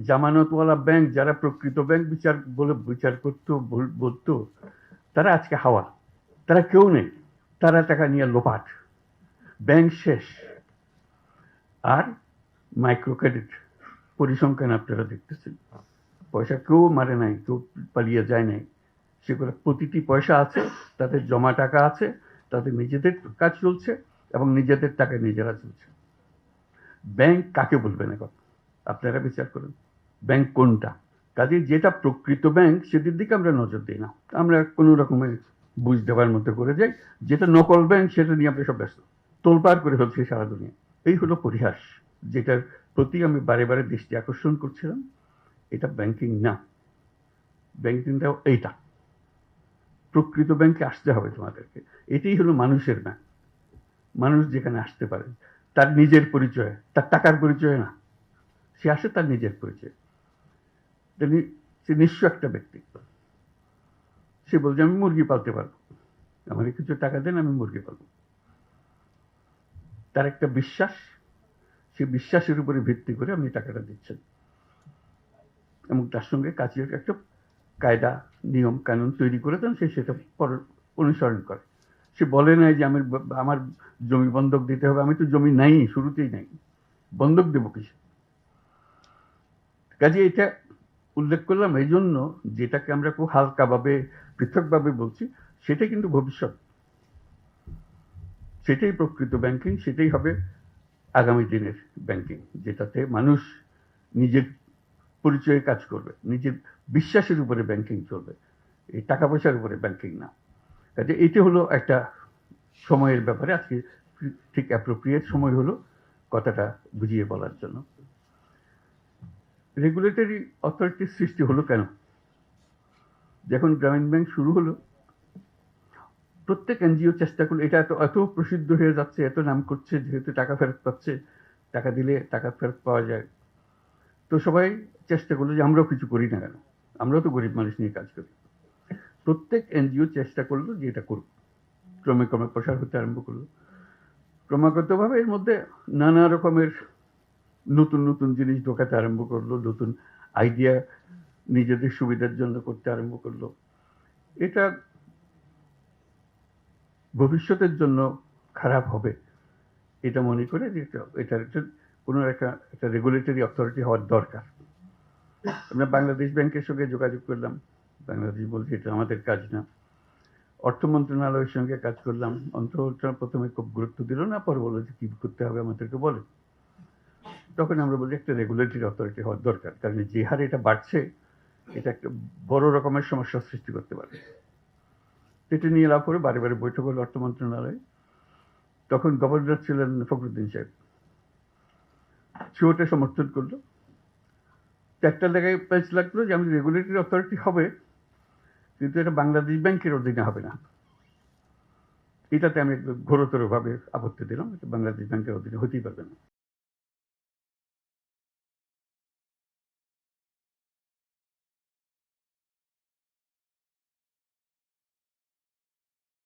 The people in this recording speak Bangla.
জামানতওয়ালা ব্যাংক, যারা প্রকৃত ব্যাংক বিচার করতো, বলতো, তারা আজকে হাওয়া, তারা কেউ নেই, তারা টাকা নিয়ে লোপাট, ব্যাংক শেষ। আর মাইক্রো ক্রেডিট পরিসংখ্যান আপনারা দেখতেছেন, পয়সা কেউ মারে নাই, কেউ পালিয়ে যায় নাই, সেগুলো প্রতিটি পয়সা আছে, তাদের জমা টাকা আছে, তাদের নিজেদের কাজ চলছে এবং নিজেদের টাকায় নিজেরা চলছে। ব্যাংক কাকে বলবেন এখন আপনারা বিচার করুন, ব্যাংক কোনটা? কাজে যেটা প্রকৃত ব্যাংক সেটির দিকে আমরা নজর দিই না, আমরা কোনো রকমের বুঝ দেওয়ার মতো করে যাই। যেটা নকল ব্যাংক সেটা নিয়ে আমরা সব ব্যস্ত, তোলপাড় করে ফেলছি সারা দুনিয়া। এই হলো পরিহাস, যেটার প্রতি আমি বারে বারে দৃষ্টি আকর্ষণ করছিলাম। এটা ব্যাংকিং না, ব্যাংকিংটাও এইটা, প্রকৃত ব্যাংকে আসতে হবে তোমাদেরকে। এটাই হলো মানুষের ব্যাংক। মানুষ যেখানে আসতে পারে তার নিজের পরিচয়, তার টাকার পরিচয় না, সে আসে তার নিজের পরিচয়। সে নিঃস্ব একটা ব্যক্তি, সে বলছে আমি মুরগি পালতে পারবো, আমাকে কিছু টাকা দেন, আমি মুরগি পালবো। তার একটা বিশ্বাস, সে বিশ্বাসের উপরে ভিত্তি করে আপনি টাকাটা দিচ্ছেন, এবং তার সঙ্গে কাজের একটা কায়দা নিয়ম কানুন তৈরি করে দেন, সে সেটা অনুসরণ করে। সে বলে নাই যে আমার জমি বন্ধক দিতে হবে, আমি তো জমি নাই, শুরুতেই নাই, বন্ধক দেবো কিসে? কাজে এটা উল্লেখ করলাম এই জন্য, যেটাকে আমরা খুব হালকাভাবে পৃথকভাবে বলছি, সেটা কিন্তু ভবিষ্যৎ, সেটাই প্রকৃত ব্যাংকিং, সেটাই হবে আগামী দিনের ব্যাংকিং, যেটাতে মানুষ নিজের পরিচয়ে কাজ করবে, নিজের বিশ্বাসের উপরে ব্যাংকিং চলবে, এই টাকা পয়সার উপরে ব্যাংকিং না। কাজে এটা হলো একটা সময়ের ব্যাপারে, আজকে ঠিক অ্যাপ্রোপ্রিয়েট সময় হলো কথাটা বুঝিয়ে বলার জন্য। রেগুলেটরি অথরিটির সৃষ্টি হলো কেন? যখন গ্রামীণ ব্যাংক শুরু হলো, প্রত্যেক এনজিও চেষ্টা করলো, এটা এত প্রসিদ্ধ হয়ে যাচ্ছে, এত নাম করছে, যেহেতু টাকা ফেরত পাচ্ছে, টাকা দিলে টাকা ফেরত পাওয়া যায়, তো সবাই চেষ্টা করলো যে আমরাও কিছু করি না কেন, আমরাও তো গরিব মানুষ নিয়ে কাজ করি। প্রত্যেক এনজিও চেষ্টা করলো যে এটা করুক, ক্রমে ক্রমে প্রসার হতে আরম্ভ করলো। ক্রমাগতভাবে এর মধ্যে নানা রকমের নতুন নতুন জিনিস ঢোকাতে আরম্ভ করলো, নতুন আইডিয়া নিজেদের সুবিধার জন্য করতে আরম্ভ করলো। এটা ভবিষ্যতের জন্য খারাপ হবে এটা মনে করে যে এটার কোনো একটা রেগুলেটরি অথরিটি হওয়ার দরকার। আমরা বাংলাদেশ ব্যাংকের সঙ্গে যোগাযোগ করলাম, বাংলাদেশ বলছে এটা আমাদের কাজ না। অর্থ মন্ত্রণালয়ের সঙ্গে কাজ করলাম, অর্থ মন্ত্রণালয় প্রথমে খুব গুরুত্ব দিল না, পরে বললো যে কি করতে হবে আমাদেরকে বলে। তখন আমরা বলি একটা রেগুলেটরি অথরিটি হওয়ার দরকার, কারণ যে হারে এটা বাড়ছে, এটা একটা বড় রকমের সমস্যার সৃষ্টি করতে পারে। এটা নিয়ে লাভ করে বারে বারে বৈঠক হলো অর্থ মন্ত্রণালয়ে। তখন গভর্নর ছিলেন ফখরুদ্দিন সাহেব, সেটা সমর্থন করলো। একটা জায়গায় প্রাইস লাগলো যে আমি রেগুলেটরি অথরিটি হবে, কিন্তু এটা বাংলাদেশ ব্যাংকের অধীনে হবে না। এটাতে আমি ঘোরতর ভাবে আপত্তি দিলাম, এটা বাংলাদেশ ব্যাংকের অধীনে হতেই পারবে না।